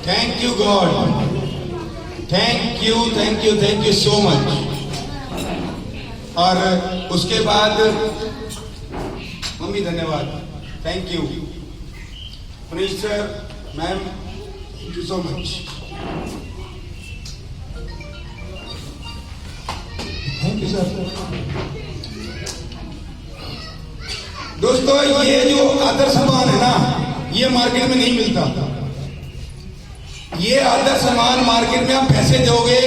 Thank you God, thank you so much. और उसके बाद मम्मी धन्यवाद, thank you Manish sir, ma'am, thank you so much, thank you sir. दोस्तों ये जो आदर सम्मान है ना, ये मार्केट में नहीं मिलता। ये आदर सम्मान मार्केट में आप पैसे दोगे,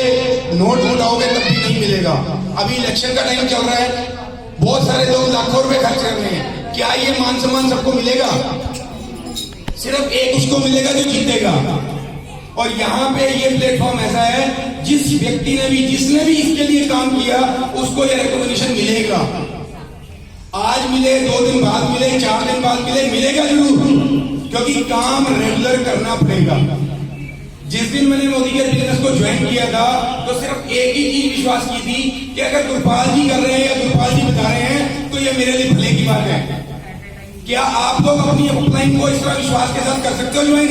नोट उठाओगे तब भी नहीं मिलेगा। अभी इलेक्शन का टाइम चल रहा है, बहुत सारे लोग लाखों रुपए खर्च कर रहे हैं। क्या ये मान सम्मान सबको मिलेगा? सिर्फ एक उसको मिलेगा जो जीतेगा। और यहाँ पे ये प्लेटफॉर्म ऐसा है, जिस व्यक्ति ने भी, जिसने भी इसके लिए काम किया, उसको ये रिकॉग्निशन मिलेगा। आज मिले, 2 दिन बाद मिले, 4 दिन बाद मिले, मिलेगा जरूर, क्योंकि काम रेगुलर करना पड़ेगा। जिस दिन मैंने मोदी के बिजनेस को ज्वाइन किया था, तो सिर्फ एक ही चीज विश्वास की थी कि अगर गुरपाल जी कर रहे हैं या गुरपाल जी बता रहे हैं तो ये मेरे लिए भले की बात है। क्या आप लोग अपनी अपलाइन को इस तरह विश्वास के साथ कर सकते हो ज्वाइन?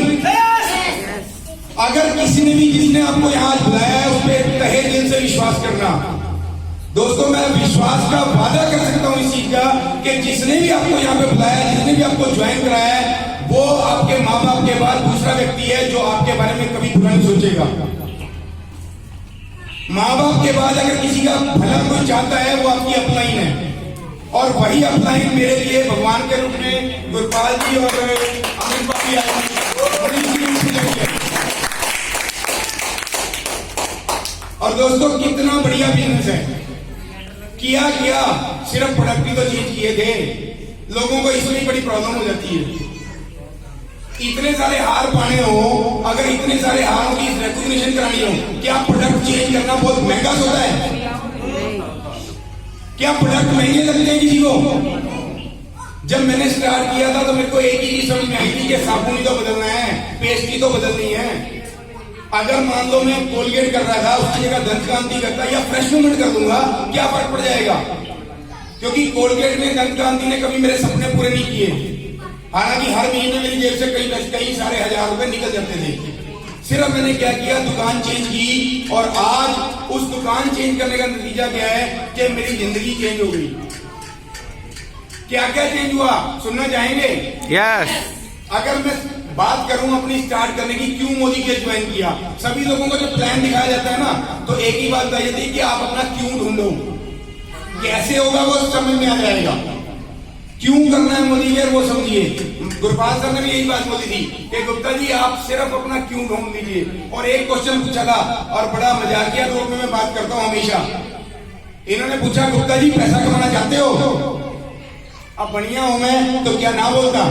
अगर किसी ने भी, जिसने आपको यहाँ बुलाया है, उस पर तहे दिल से विश्वास करना। दोस्तों मैं विश्वास का वादा कर सकता हूँ इस चीज का कि जिसने भी आपको यहाँ पे बुलाया, जिसने भी आपको ज्वाइन कराया है, वो आपके माँ बाप के बाद दूसरा व्यक्ति है जो आपके बारे में कभी बुरा नहीं सोचेगा। माँ बाप के बाद अगर किसी का भला कोई चाहता है, वो आपकी अपलाइन है। और वही अपलाइन मेरे लिए भगवान के रूप में गुरपाल जी और अमित बाबी आए। और दोस्तों कितना बढ़िया बिजनेस है। किया सिर्फ प्रोडक्ट ही तो चेंज किए थे। लोगों को इसमें बड़ी प्रॉब्लम हो जाती है। इतने सारे हार पाने हो, अगर इतने सारे हारों की रिकॉग्निशन करानी हो, क्या प्रोडक्ट चेंज करना बहुत महंगा होता है? क्या प्रोडक्ट महंगे लगते हैं किसी को? जब मैंने स्टार्ट किया था तो मेरे को एक ही चीज समझ में आई थी कि साबुन ही तो बदलना है, पेस्ट ही तो बदलनी है। अगर मान लो मैं कोलगेट कर रहा था, उसकी जगह दंत कांति करता या फ्रेश मूवमेंट कर दूंगा, क्या फर्क पड़ जाएगा? क्योंकि कोलगेट ने, दंत कांति ने कभी मेरे सपने पूरे नहीं किए। हालांकि हर महीने मेरी जेब से कई सारे हजार रुपए निकल जाते थे। सिर्फ मैंने क्या किया, दुकान चेंज की, और आज उस दुकान चेंज करने का नतीजा क्या है कि मेरी जिंदगी चेंज हो गई। क्या क्या चेंज हुआ सुनना चाहेंगे? यस। अगर मैं बात करूं अपनी स्टार्ट करने की, क्यों मोदी के ज्वाइन किया, सभी लोगों को जब प्लान दिखाया जाता है ना, तो एक ही बात बताई जाती है कि आप अपना क्यों ढूंढो। कैसे होगा वो समझ में आ जाएगा। क्यों करना है मोदी के, वो समझिए। गुरपाल सर ने भी यही बात बोली थी कि गुप्ता जी आप सिर्फ अपना क्यों ढूंढ लीजिए। और एक क्वेश्चन पूछा था, और बड़ा मजाकिया रूप में मैं बात करता हूं हमेशा। इन्होंने पूछा, गुप्ता जी पैसा कमाना चाहते हो? अब बढ़िया हूं मैं तो क्या ना बोलता,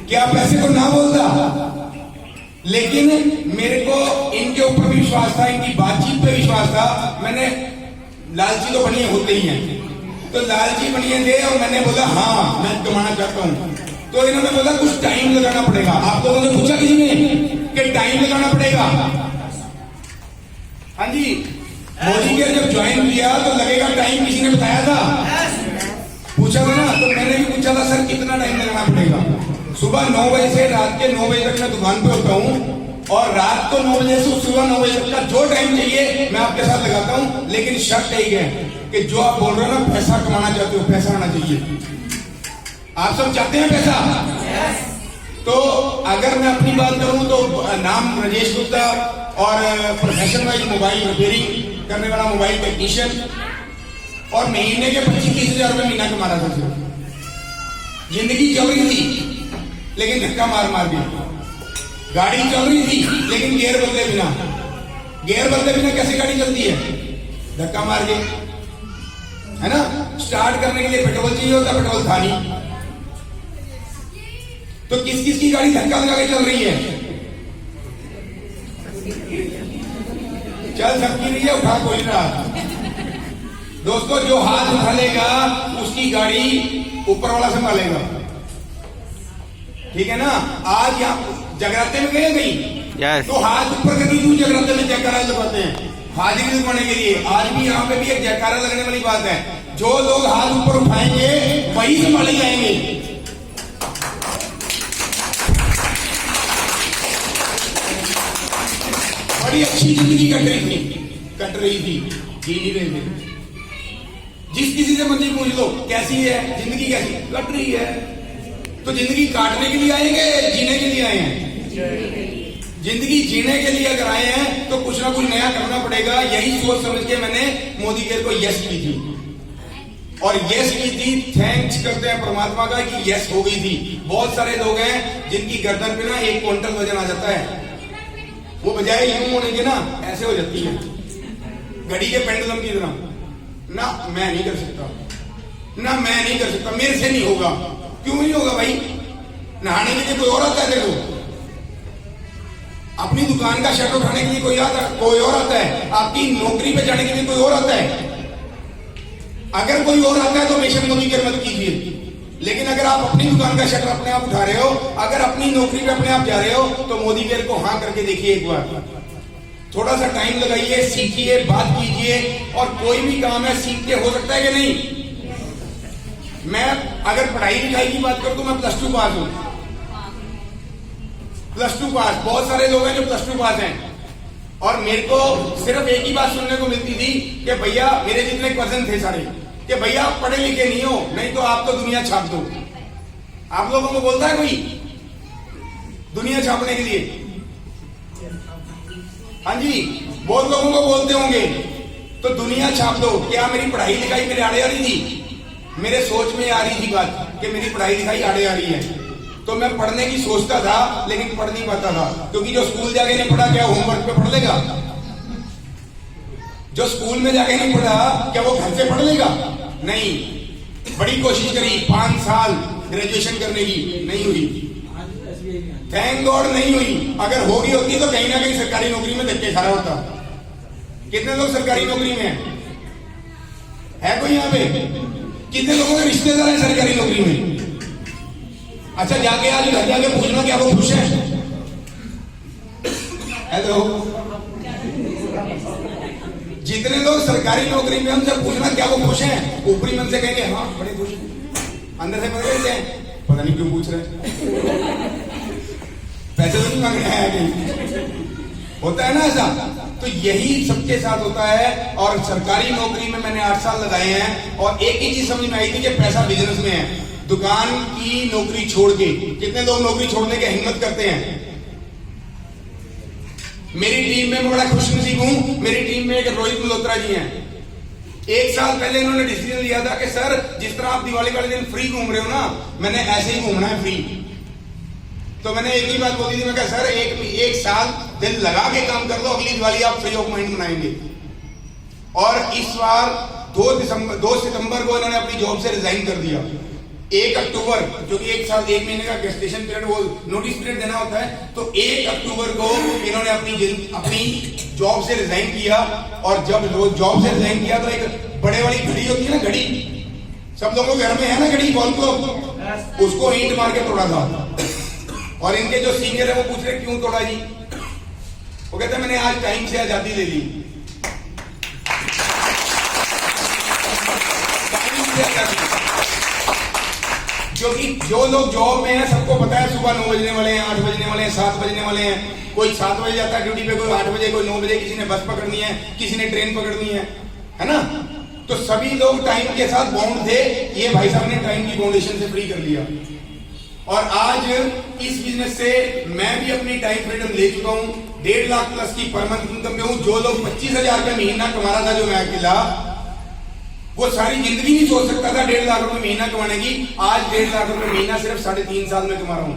क्या पैसे को ना बोलता? लेकिन मेरे को इनके ऊपर भी विश्वास था, इनकी बातचीत पे विश्वास था। मैंने, लालची तो बढ़िया होते ही हैं, तो लालची बढ़िया थे, और मैंने बोला हाँ मैं कमाना चाहता हूं। तो इन्होंने बोला कुछ टाइम लगाना पड़ेगा। आप लोगों ने पूछा किसी ने कि टाइम लगाना पड़ेगा? हाँ जी, मोदी के जब ज्वाइन किया तो लगेगा टाइम, किसी ने बताया था? पूछा था ना, तो मैंने भी पूछा था सर कितना टाइम लगाना पड़ेगा? सुबह 9 बजे से रात के 9 बजे तक मैं दुकान पे होता हूँ, और रात को 9 बजे से सुबह 9 बजे तक का जो टाइम चाहिए मैं आपके साथ लगाता हूँ। लेकिन शर्त एक है कि जो आप बोल रहे हो ना, पैसा कमाना चाहते हो, पैसा आना चाहिए। आप सब चाहते हैं पैसा? तो अगर मैं अपनी बात करूं तो नाम राजेश गुप्ता, और प्रोफेशन वाइज मोबाइल रिपेयरिंग करने वाला मोबाइल टेक्नीशियन, और महीने के 25-30 हजार रुपए महीना कमा रहा था। जिंदगी चल रही थी लेकिन धक्का मार के, गाड़ी चल रही थी लेकिन गियर बदले बिना कैसे गाड़ी चलती है? धक्का मार के, है ना। स्टार्ट करने के लिए पेट्रोल चाहिए होता, पेट्रोल था नहीं। तो किस किस की गाड़ी धक्का लगा के चल रही है? चल सबकी रही है, उठा कोई रहा। दोस्तों जो हाथ उठा लेगा उसकी गाड़ी ऊपर वाला संभालेगा, ठीक है ना। आज यहाँ जगराते में गए नहीं, तो हाथ ऊपर करके क्यों जगराते में जयकारा लगाते हैं? हाजिरी लगाने के लिए। आज भी यहाँ पे भी एक जयकारा लगने वाली बात है। जो लोग हाथ ऊपर उठाएंगे वही संभाले जाएंगे। बड़ी अच्छी जिंदगी कट रही थी, जी नहीं रहे थे। जिस किसी से मर्जी पूछ लो कैसी है जिंदगी, कैसी कट रही है। तो जिंदगी काटने के लिए आएंगे, जीने के लिए आए हैं? जिंदगी जीने के लिए अगर आए हैं तो कुछ ना कुछ नया करना पड़ेगा। यही सोच समझ के मैंने मोदी केयर को यस की थी, और यस की थी। थैंक्स करते हैं परमात्मा का कि यस हो गई थी। बहुत सारे लोग हैं जिनकी गर्दन पे ना 1 क्विंटल वजन आ जाता है, वो बजाय यूं होने के ना ऐसे हो जाती है, घड़ी के पेंडुलम की तरह। ना मैं नहीं कर सकता, ना मैं नहीं कर सकता, मेरे से नहीं होगा। क्यों नहीं होगा भाई? नहाने के लिए कोई और आता है, देखो अपनी दुकान का शटर उठाने के लिए कोई और आता है, आपकी नौकरी पे जाने के लिए कोई और आता है। अगर कोई और आता है तो बेशक मोदी केयर मत कीजिए, लेकिन अगर आप अपनी दुकान का शटर अपने आप उठा रहे हो, अगर अपनी नौकरी पे अपने आप जा रहे हो, तो मोदी केयर को हाँ करके देखिए एक बार। थोड़ा सा टाइम लगाइए, सीखिए, बात कीजिए, और कोई भी काम है सीख के हो सकता है कि नहीं। मैं अगर पढ़ाई लिखाई की बात करूं तो मैं +2 पास हूं, +2 पास। बहुत सारे लोग हैं जो +2 पास हैं, और मेरे को सिर्फ एक ही बात सुनने को मिलती थी कि भैया, मेरे जितने कजन थे सारे, कि भैया आप पढ़े लिखे नहीं हो, नहीं तो आप तो दुनिया छाप दो। आप लोगों को बोलता है कोई दुनिया छापने के लिए? हाँ जी, बहुत लोगों को बोलते होंगे, तो दुनिया छाप दो। क्या मेरी पढ़ाई लिखाई मेरे आड़े आ रही थी? मेरे सोच में आ रही थी बात कि मेरी पढ़ाई लिखाई आड़े आ रही है, तो मैं पढ़ने की सोचता था, लेकिन पढ़ नहीं पाता था। क्योंकि जो स्कूल जाके नहीं पढ़ा, क्या होमवर्क पे पढ़ लेगा? जो स्कूल में जाके नहीं पढ़ा, क्या वो घर से पढ़ लेगा? नहीं। बड़ी कोशिश करी 5 साल ग्रेजुएशन करने की, नहीं हुई। थैंक गॉड नहीं हुई। अगर होगी होती तो कहीं ना कहीं सरकारी नौकरी में धक्के खा रहा होता। कितने लोग सरकारी नौकरी में है कोई यहाँ पे? कितने लोगों के रिश्तेदार हैं सरकारी नौकरी में? अच्छा, जाके आज घर जाके पूछना क्या वो खुश है? हेलो, जितने लोग सरकारी नौकरी में, हमसे पूछना क्या वो खुश हैं? ऊपरी मन से कहेंगे हाँ बड़े खुश हैं, अंदर से पता नहीं क्यों पूछ रहे, पैसे तो नहीं मांग रहे हैं कहीं। होता है ना ऐसा? तो यही सबके साथ होता है। और सरकारी नौकरी में मैंने 8 साल लगाए हैं, और एक ही चीज समझ में आई थी कि पैसा बिजनेस में है। दुकान की नौकरी छोड़ के कितने लोग नौकरी छोड़ने की हिम्मत करते हैं? मेरी टीम में मैं बड़ा खुशनसीब हूं, मेरी टीम में एक रोहित मल्होत्रा जी हैं। 1 साल पहले इन्होंने डिसीजन लिया था कि सर, जिस तरह आप दिवाली वाले दिन फ्री घूम रहे हो ना, मैंने ऐसे ही घूमना है फ्री। तो मैंने एक ही बात बोली थी, मैं कहा सर एक साल दिल लगा के काम कर लो, अगली दिवाली आप फ्री ऑफ माइंड मनाएंगे। और इस बार 2 सितंबर को इन्होंने अपनी जॉब से रिजाइन कर दिया। 1 अक्टूबर, जो कि 1 साल 1 महीने का गेस्टेशन पीरियड, वो नोटिस पीरियड देना होता है, तो 1 अक्टूबर को इन्होंने अपनी जॉब से रिजाइन किया। और जब जॉब से रिजाइन किया तो एक बड़े वाली घड़ी होती है ना, घड़ी सब लोगों के घर में है ना, घड़ी बॉल क्लॉक, उसको ईंट मार के तोड़ा था। और इनके जो सीनियर है वो पूछ रहे क्यों तोड़ा जी? वो कहते हैं मैंने आज टाइम से आजादी ले ली। क्योंकि जो लोग जॉब में हैं सबको पता है सुबह 9 बजने वाले हैं, 8 बजने वाले हैं, 7 बजने वाले हैं। कोई 7 बजे जाता है ड्यूटी पे, कोई 8 बजे, कोई 9 बजे, किसी ने बस पकड़नी है, किसी ने ट्रेन पकड़नी है ना? तो सभी लोग टाइम के साथ बाउंड थे। ये भाई साहब ने टाइम की फाउंडेशन से फ्री कर लिया। और आज इस बिजनेस से मैं भी अपनी टाइम फ्रीडम ले चुका हूं। 1.5 लाख प्लस की पर मंथ इनकम पे हूं। जो लोग 25,000 रुपए महीना कमा रहा था, जो मैं अकेला, वो सारी जिंदगी नहीं सोच सकता था 1.5 लाख रुपए महीना कमाने की। आज 1.5 लाख रुपए महीना सिर्फ 3.5 साल में कमा रहा हूं।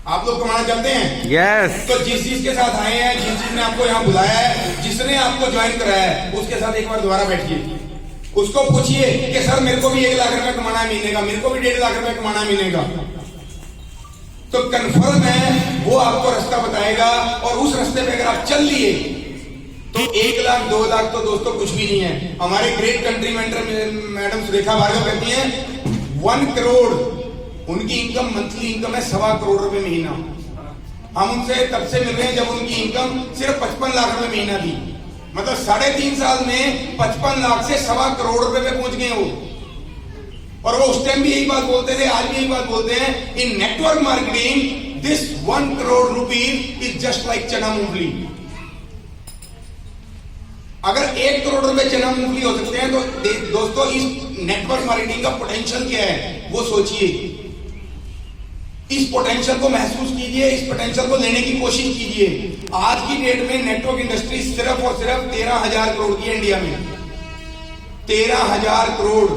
आप लोग कमाना चाहते हैं? यस। तो जिस चीज के साथ आए हैं, जिस चीज ने आपको यहाँ बुलाया है, जिसने आपको ज्वाइन कराया है, उसके साथ एक बार दोबारा बैठिए। उसको पूछिए कि सर मेरे को भी 1 लाख रुपए कमाना है महीने का, मेरे को भी 1.5 लाख रुपए कमाना है महीने का। तो कंफर्म है वो आपको रास्ता बताएगा, और उस रास्ते पे अगर आप चल लिए तो 1 लाख 2 लाख तो दोस्तों कुछ भी नहीं है। हमारे great country mentor madam Surekha Bhargav कहती हैं 1 करोड़ उनकी इनकम, मंथली इनकम है 1.25 करोड़ रुपए महीना। हम उनसे तब से मिल रहे हैं जब उनकी इनकम सिर्फ 55 लाख रुपए महीना थी। मतलब 3.5 साल में 55 लाख से 1.25 करोड़ रुपए पे पहुंच गए वो। और वो उस टाइम भी यही बात बोलते थे, आज भी यही बात बोलते हैं, in network marketing this 1 crore rupees is just like chana moongphali. अगर 1 करोड़ रुपए चना मूंगफली हो सकते हैं तो दोस्तों इस नेटवर्क मार्केटिंग का पोटेंशियल क्या है वो सोचिए। इस पोटेंशियल को महसूस कीजिए, इस पोटेंशियल को लेने की कोशिश कीजिए। आज की डेट में नेटवर्क इंडस्ट्री सिर्फ और सिर्फ 13,000 करोड़ की है इंडिया में। 13,000 करोड़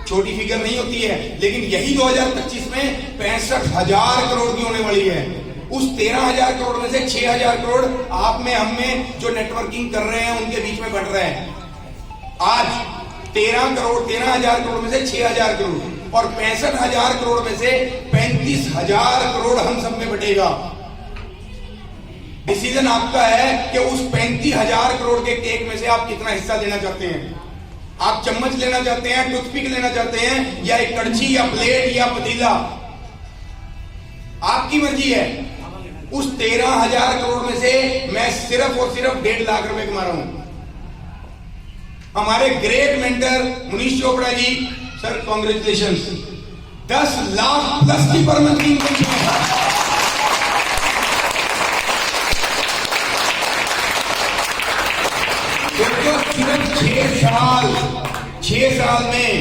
छोटी फिगर नहीं होती है, लेकिन यही 2025 में 65,000 करोड़ की होने वाली है। उस 13,000 करोड़ में से 6,000 करोड़ आप में हम में जो नेटवर्किंग कर रहे हैं उनके बीच में बढ़ रहे हैं। आज 13,000 करोड़ में से 6,000 करोड़ और 65,000 करोड़ में से 35,000 करोड़ हम सब में बटेगा। डिसीजन आपका है कि उस 35,000 करोड़ के केक में से आप कितना हिस्सा लेना चाहते हैं। आप चम्मच लेना चाहते हैं, टूथपिक लेना चाहते हैं, या एक कड़छी या प्लेट या पतीला, आपकी मर्जी है। उस 13,000 करोड़ में से मैं सिर्फ और सिर्फ 1.5 लाख रुपए कमा रहा हूं। हमारे great mentor Manish Chopra ji, sir congratulations, 10 lakh plus की पर मंथ की इनकम है। सिर्फ 6 साल में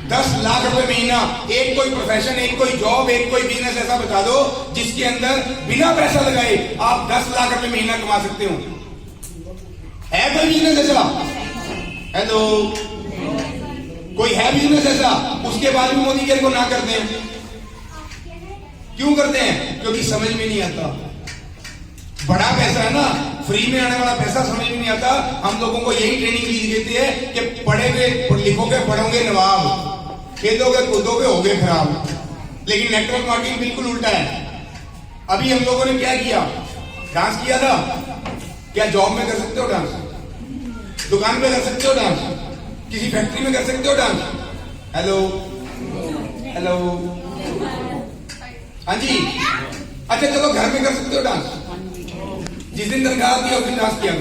10 लाख रुपए महीना। एक कोई प्रोफेशन, एक कोई जॉब, एक कोई बिजनेस ऐसा बता दो जिसके अंदर बिना पैसा लगाए आप 10 लाख रुपए महीना कमा सकते हो। है कोई बिजनेस ऐसा? हेलो, कोई है बिजनेस ऐसा? उसके बाद भी मोदी केयर को ना करते हैं। क्यों करते हैं? क्योंकि समझ में नहीं आता। बड़ा पैसा है ना, फ्री में आने वाला पैसा समझ में नहीं आता। हम लोगों को यही ट्रेनिंग दी जाती है कि पढ़ेंगे, लिखोगे, पढ़ोगे नवाब, खेलोगे कूदोगे होगे खराब। लेकिन नेटवर्क मार्केटिंग बिल्कुल उल्टा है। अभी हम लोगों ने क्या किया? डांस किया था। क्या जॉब में कर सकते हो डांस? दुकान पे कर सकते हो डांस? किसी फैक्ट्री में कर सकते हो डांस? हेलो हेलो, हाँ जी, अच्छा चलो घर में कर सकते हो डांस? जिस दिन तनख्वाह आती है उस दिन डांस किया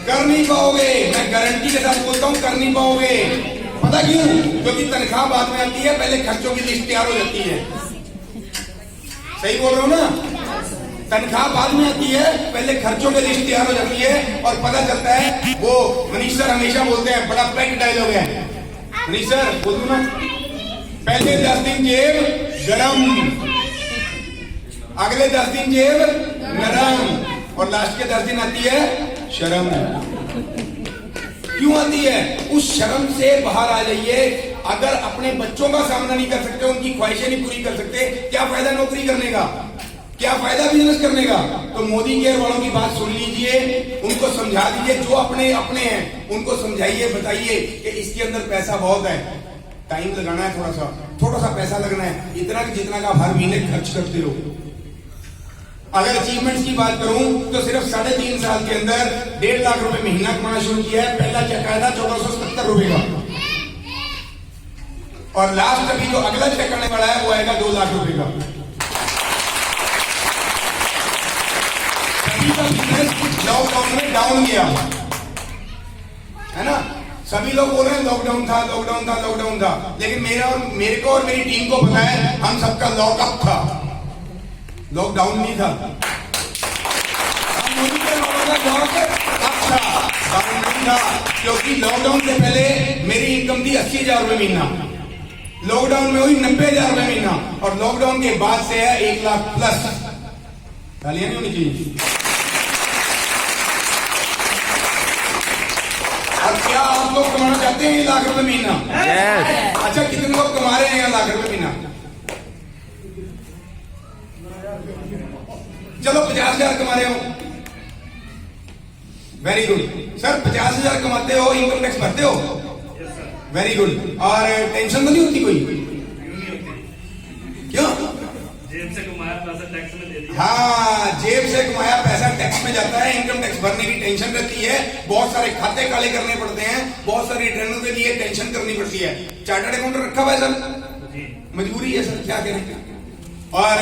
कर नहीं पाओगे। मैं गारंटी के साथ बोलता हूं, कर नहीं पाओगे। पता क्यों? क्योंकि तनख्वाह बाद में आती है, पहले खर्चों की लिस्ट तैयार हो जाती है। सही बोल रहा हूं ना? तनख्वाह बाद में आती है, पहले खर्चों की लिस्ट तैयार हो जाती है और पता चलता है। वो मनीष सर हमेशा बोलते हैं, बड़ा पैक्ट डायलॉग है। मनीष सर बोलूं ना, पहले 10 दिन जेब गरम, अगले 10 दिन जेब नरम और लास्ट के 10 दिन आती है शर्म। क्यों आती है? उस शर्म से बाहर आ जाइए। अगर अपने बच्चों का सामना नहीं कर सकते, उनकी ख्वाहिशें नहीं पूरी कर सकते, क्या फायदा नौकरी करने का? क्या फायदा बिजनेस करने का? तो मोदी केयर वालों की बात सुन लीजिए, उनको समझा दीजिए। जो अपने अपने हैं उनको समझाइए, बताइए कि इसके अंदर पैसा बहुत है, टाइम लगाना है, थोड़ा सा पैसा लगना है, इतना कि जितना का आप हर महीने खर्च करते हो। अगर अचीवमेंट्स की बात करूं तो सिर्फ 3.5 साल के अंदर 1.5 लाख रुपए महीना कमाना शुरू किया है। पहला चेक आया था 1477 रुपए का, और लास्ट अभी जो अगला चेक आने वाला है वो आएगा 2 लाख रुपए का। सभी का बिजनेस लॉकडाउन में डाउन गया है ना। सभी लोग बोल रहे हैं लॉकडाउन था, लॉकडाउन था, लॉकडाउन था, लेकिन मेरे को और मेरी टीम को पता है हम सबका लॉकअप था, लॉकडाउन नहीं था। मोदी के लोगों का लॉकअप था, डाउन नहीं था। क्योंकि लॉकडाउन से पहले मेरी इनकम थी 80,000 रुपए महीना, लॉकडाउन में हुई 90,000 रुपए महीना, और लॉकडाउन के बाद से है 1 लाख प्लस। तालियां नहीं होनी चाहिए? और क्या आप लोग कमाना चाहते हैं 1 लाख रुपए महीना? अच्छा, कितने लोग कमा रहे हैं 1 लाख रुपए महीना? चलो 50,000 कमा रहे हो, वेरी गुड। सर 50,000 कमाते हो, इनकम टैक्स भरते हो, वेरी गुड। और टेंशन तो नहीं होती कोई? क्यों? जेब से कमाया पैसा टैक्स में दे दिया। हाँ, जेब से कमाया पैसा टैक्स में जाता है। इनकम टैक्स भरने की टेंशन रहती है, बहुत सारे खाते काले करने पड़ते हैं, बहुत सारी रिटर्नों के लिए टेंशन करनी पड़ती है। चार्टर्ड अकाउंटेंट रखा हुआ है सर, मजबूरी है सर, क्या करें। और